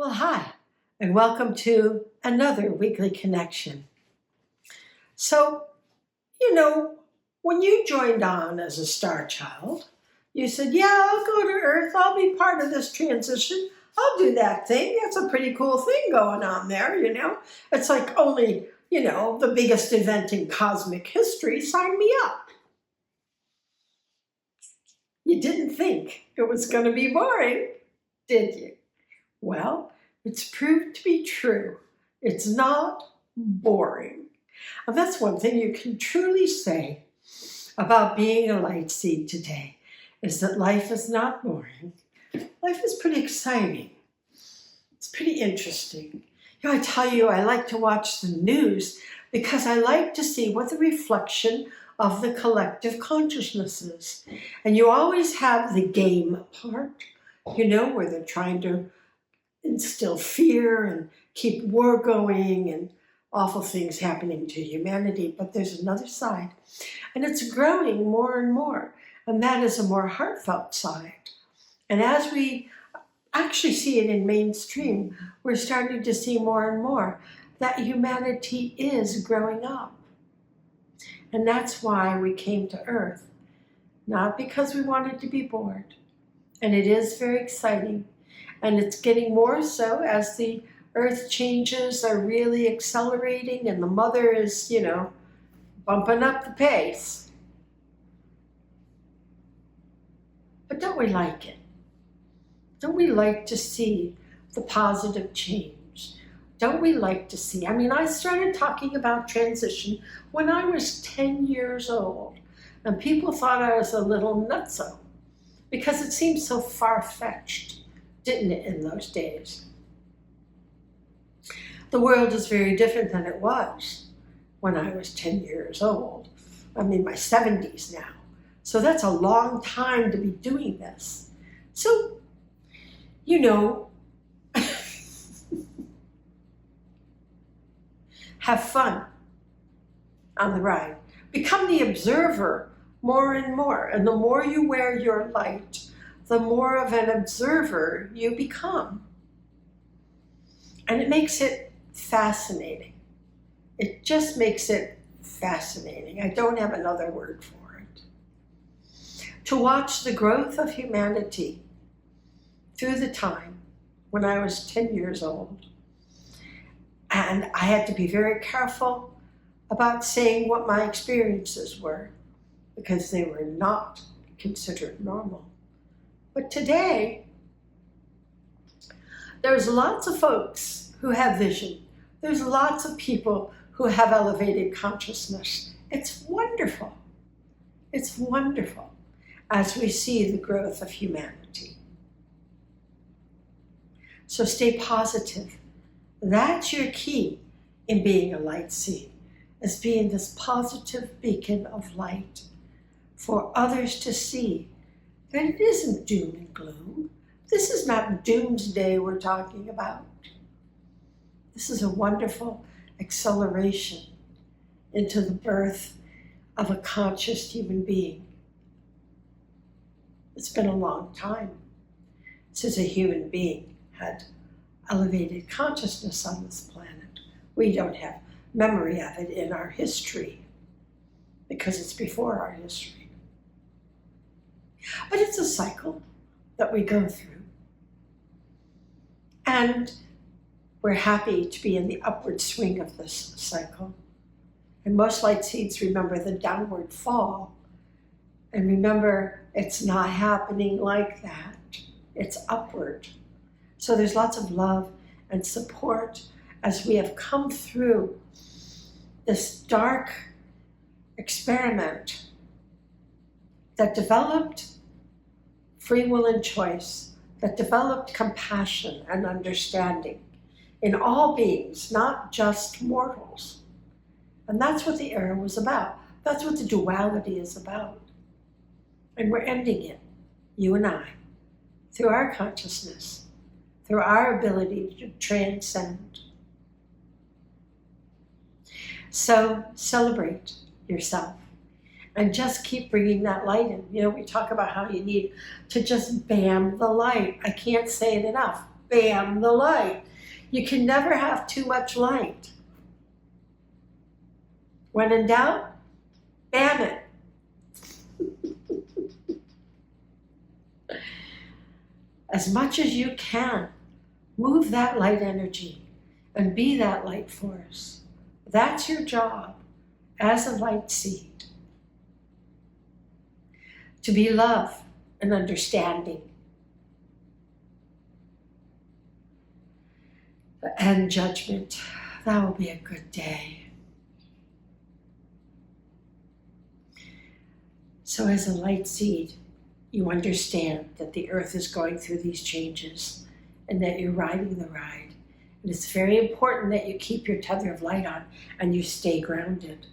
Well, hi, and welcome to another weekly connection. So, you know, when you joined on as a star child, you said, yeah, I'll go to Earth, I'll be part of this transition, I'll do that thing. That's a pretty cool thing going on there. It's like only, the biggest event in cosmic history. Sign me up. You didn't think it was going to be boring, did you? Well, it's proved to be true. It's not boring. And that's one thing you can truly say about being a light seed today, is that life is not boring. Life is pretty exciting. It's pretty interesting. I tell you, I like to watch the news because I like to see what the reflection of the collective consciousness is. And you always have the game part, where they're trying to instill fear and keep war going and awful things happening to humanity. But there's another side, and it's growing more and more, and that is a more heartfelt side. And as we actually see it in mainstream, we're starting to see more and more that humanity is growing up. And that's why we came to Earth, not because we wanted to be bored. And it is very exciting. And it's getting more so as the Earth changes are really accelerating and the mother is, bumping up the pace. But don't we like it? Don't we like to see the positive change? Don't we like to see? I started talking about transition when I was 10 years old, and people thought I was a little nutso because it seemed so far-fetched, didn't it, in those days? The world is very different than it was when I was 10 years old. I'm in my 70s now. So that's a long time to be doing this. So, have fun on the ride. Become the observer more and more. And the more you wear your light, the more of an observer you become. And it makes it fascinating. It just makes it fascinating. I don't have another word for it. To watch the growth of humanity through the time when I was 10 years old. And I had to be very careful about saying what my experiences were, because they were not considered normal. But today, there's lots of folks who have vision. There's lots of people who have elevated consciousness. It's wonderful. It's wonderful as we see the growth of humanity. So stay positive. That's your key in being a light seed, is being this positive beacon of light for others to see that it isn't doom and gloom. This is not doomsday we're talking about. This is a wonderful acceleration into the birth of a conscious human being. It's been a long time since a human being had elevated consciousness on this planet. We don't have memory of it in our history because it's before our history. But it's a cycle that we go through. And we're happy to be in the upward swing of this cycle. And most light seeds remember the downward fall. And remember, it's not happening like that. It's upward. So there's lots of love and support as we have come through this dark experiment that developed free will and choice, that developed compassion and understanding in all beings, not just mortals. And that's what the era was about. That's what the duality is about. And we're ending it, you and I, through our consciousness, through our ability to transcend. So celebrate yourself and just keep bringing that light in. We talk about how you need to just bam the light. I can't say it enough. bam, the light. You can never have too much light. When in doubt, bam it. As much as you can, move that light energy and be that light force. That's your job as a light seed. To be love and understanding. And judgment. That will be a good day. So as a light seed, you understand that the earth is going through these changes and that you're riding the ride. And it's very important that you keep your tether of light on and you stay grounded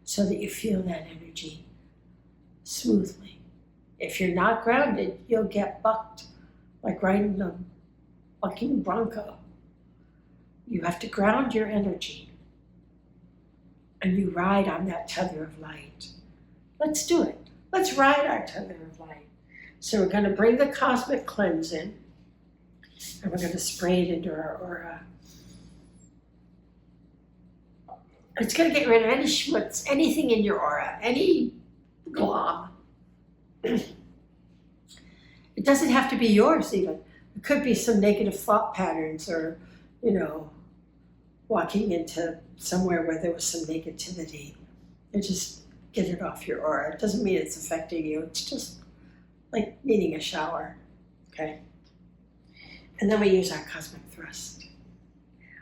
so that you feel that energy smoothly. If you're not grounded, you'll get bucked, like riding a bucking bronco. You have to ground your energy and you ride on that tether of light. Let's do it. Let's ride our tether of light. So we're going to bring the cosmic cleanse in and we're going to spray it into our aura. It's going to get rid of any schmutz, anything in your aura, any glob. It doesn't have to be yours even. It could be some negative thought patterns or, walking into somewhere where there was some negativity. And just get it off your aura. It doesn't mean it's affecting you. It's just like needing a shower, okay? And then we use our cosmic thrust.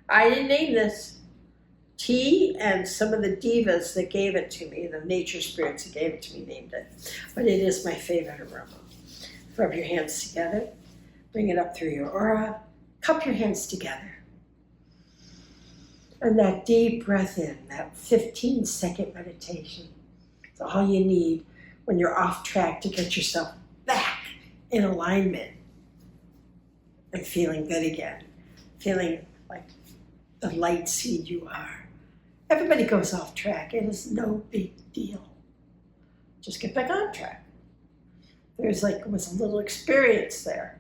I didn't name this. T and some of the divas that gave it to me, the nature spirits that gave it to me, named it. But it is my favorite aroma. Rub your hands together. Bring it up through your aura. Cup your hands together. And that deep breath in, that 15-second meditation. It's all you need when you're off track to get yourself back in alignment and feeling good again. Feeling like the light seed you are. Everybody goes off track. It is no big deal. Just get back on track. Was a little experience there.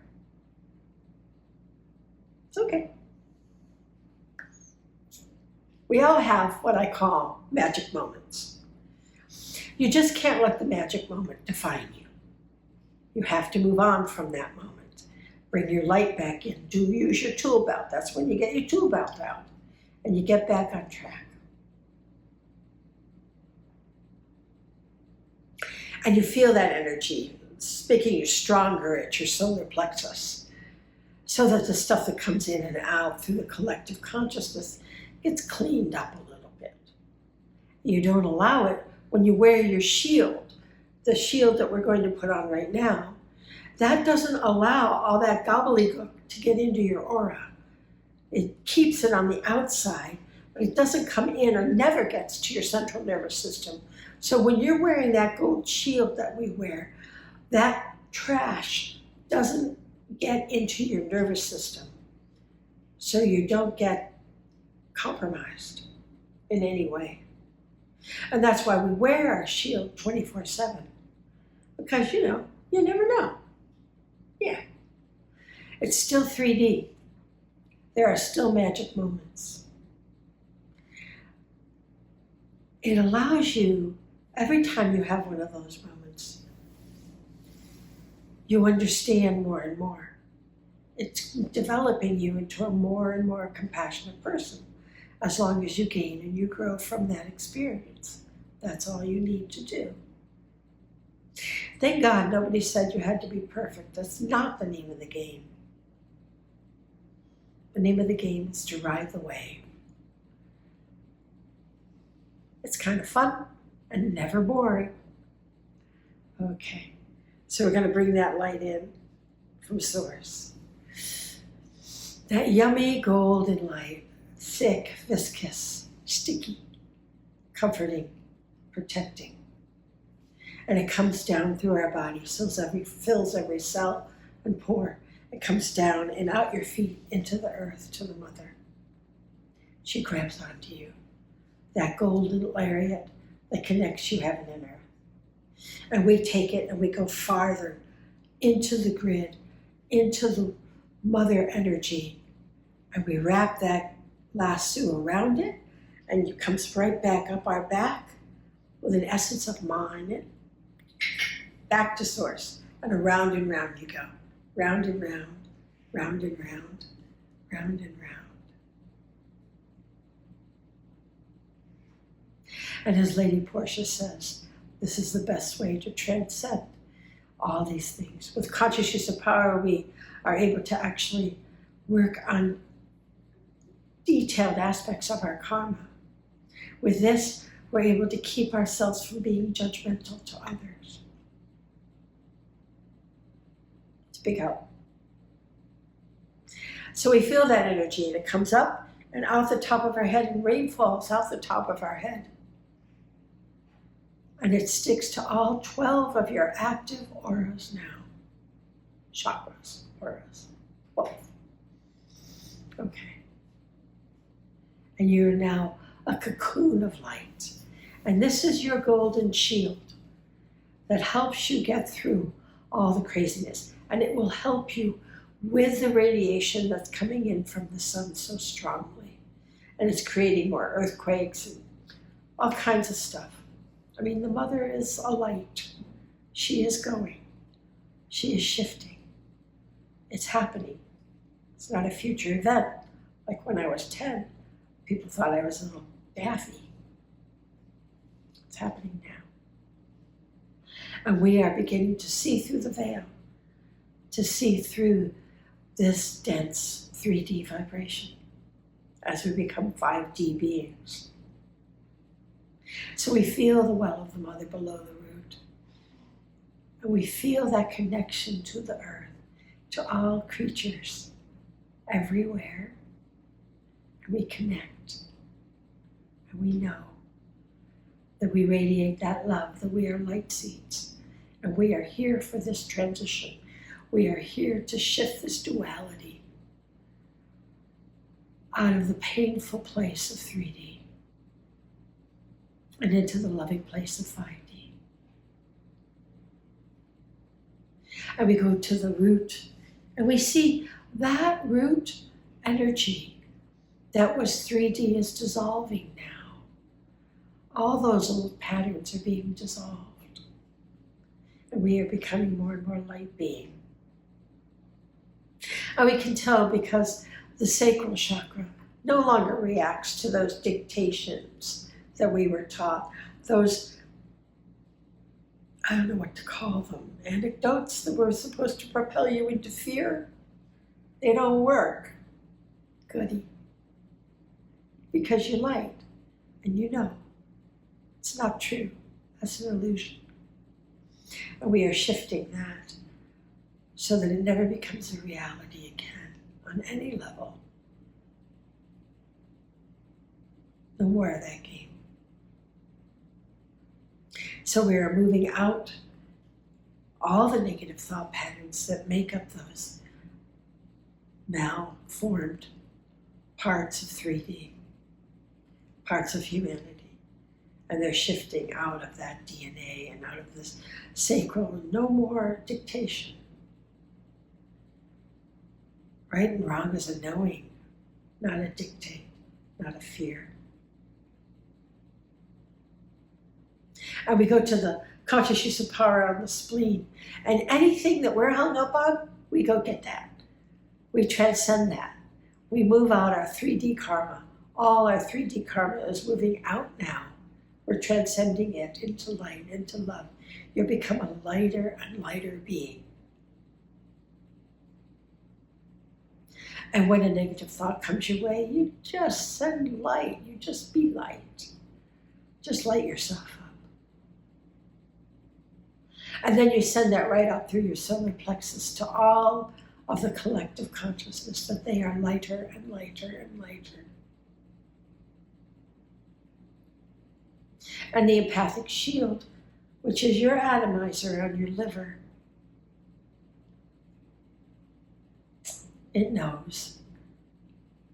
It's okay. We all have what I call magic moments. You just can't let the magic moment define you. You have to move on from that moment. Bring your light back in. Use your tool belt. That's when you get your tool belt out and you get back on track. And you feel that energy. It's making you stronger at your solar plexus so that the stuff that comes in and out through the collective consciousness gets cleaned up a little bit. You don't allow it when you wear your shield, the shield that we're going to put on right now. That doesn't allow all that gobbledygook to get into your aura. It keeps it on the outside, but it doesn't come in or never gets to your central nervous system. So when you're wearing that gold shield that we wear, that trash doesn't get into your nervous system. So you don't get compromised in any way. And that's why we wear our shield 24/7. Because, you never know. Yeah. It's still 3D. There are still magic moments. It allows you, every time you have one of those moments, you understand more and more. It's developing you into a more and more compassionate person. As long as you gain and you grow from that experience. That's all you need to do. Thank God nobody said you had to be perfect. That's not the name of the game. The name of the game is to ride the wave. It's kind of fun and never boring. Okay, so we're going to bring that light in from source. That yummy golden light. Thick, viscous, sticky, comforting, protecting. And it comes down through our body, fills every cell and pore. It comes down and out your feet into the earth, to the mother. She grabs onto you. That golden lariat that connects you heaven and earth. And we take it and we go farther into the grid, into the mother energy, and we wrap that lasso around it, and it comes right back up our back with an essence of mine, and back to source, and around and round you go. Round and round, round and round, round and round. And as Lady Portia says, this is the best way to transcend all these things. With conscious use of power, we are able to actually work on detailed aspects of our karma. With this, we're able to keep ourselves from being judgmental to others. It's a big help. So we feel that energy, and it comes up and out the top of our head, and rain falls out the top of our head. And it sticks to all 12 of your active auras now. Chakras, auras, 12. Okay. And you're now a cocoon of light. And this is your golden shield that helps you get through all the craziness. And it will help you with the radiation that's coming in from the sun so strongly. And it's creating more earthquakes and all kinds of stuff. I mean, the mother is a light. She is going. She is shifting. It's happening. It's not a future event. Like when I was 10, people thought I was a little daffy. It's happening now. And we are beginning to see through the veil, to see through this dense 3D vibration as we become 5D beings. So we feel the well of the mother below the root. And we feel that connection to the earth, to all creatures everywhere. And we connect. And we know that we radiate that love, that we are light seeds. And we are here for this transition. We are here to shift this duality out of the painful place of 3D and into the loving place of 5D. And we go to the root, and we see that root energy that was 3D is dissolving now. All those old patterns are being dissolved. And we are becoming more and more light being. And we can tell because the sacral chakra no longer reacts to those dictations that we were taught, those, I don't know what to call them, anecdotes that were supposed to propel you into fear. They don't work. Goody. Because you're light, and you know it's not true. That's an illusion. And we are shifting that so that it never becomes a reality again on any level. No more of that game. So we are moving out all the negative thought patterns that make up those malformed parts of 3D, parts of humanity. And they're shifting out of that DNA and out of this sacral. No more dictation. Right and wrong is a knowing, not a dictate, not a fear. And we go to the conscious use of power on the spleen. And anything that we're hung up on, we go get that. We transcend that. We move out our 3D karma. All our 3D karma is moving out now. We're transcending it into light, into love. You become a lighter and lighter being. And when a negative thought comes your way, you just send light. You just be light. Just light yourself up. And then you send that right up through your solar plexus to all of the collective consciousness that they are lighter and lighter and lighter. And the empathic shield, which is your atomizer on your liver, it knows.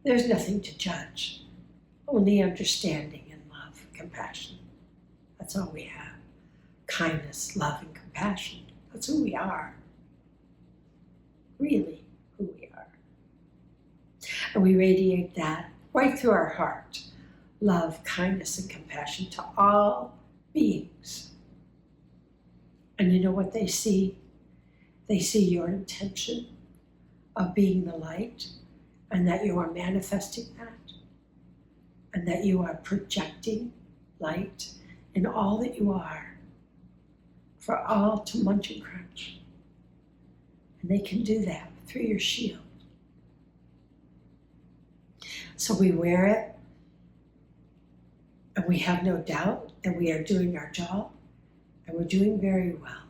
There's nothing to judge, only understanding and love, compassion. That's all we have. Kindness, love, and compassion. That's who we are. really who we are. And we radiate that right through our heart. Love, kindness, and compassion to all beings. And you know what they see? They see your intention of being the light, and that you are manifesting that, and that you are projecting light in all that you are for all to munch and crunch. And they can do that through your shield. So we wear it, and we have no doubt that we are doing our job, and we're doing very well.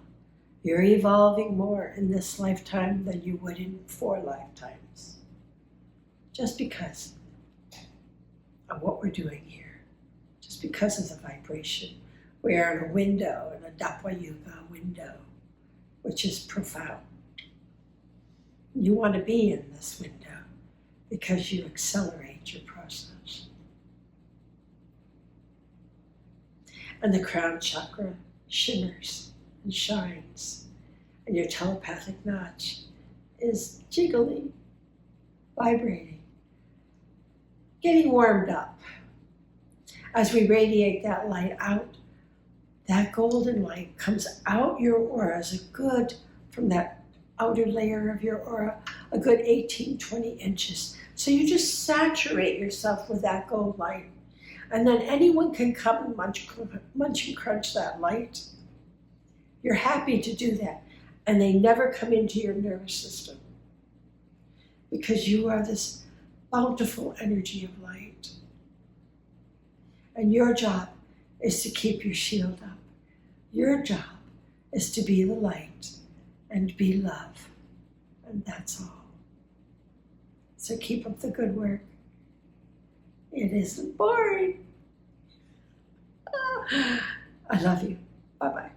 You're evolving more in this lifetime than you would in 4 lifetimes. Just because of what we're doing here. Just because of the vibration. We are in a window, in a Dapwa Yuga window, which is profound. You want to be in this window because you accelerate your process. And the crown chakra shimmers and shines, and your telepathic notch is jiggling, vibrating, getting warmed up. As we radiate that light out, that golden light comes out your aura as a good, from that outer layer of your aura, a good 18, 20 inches. So you just saturate yourself with that gold light. And then anyone can come and munch and crunch that light. You're happy to do that. And they never come into your nervous system. Because you are this bountiful energy of light. And your job is to keep your shield up. Your job is to be the light and be love. And that's all. So keep up the good work. It isn't boring. I love you. Bye-bye.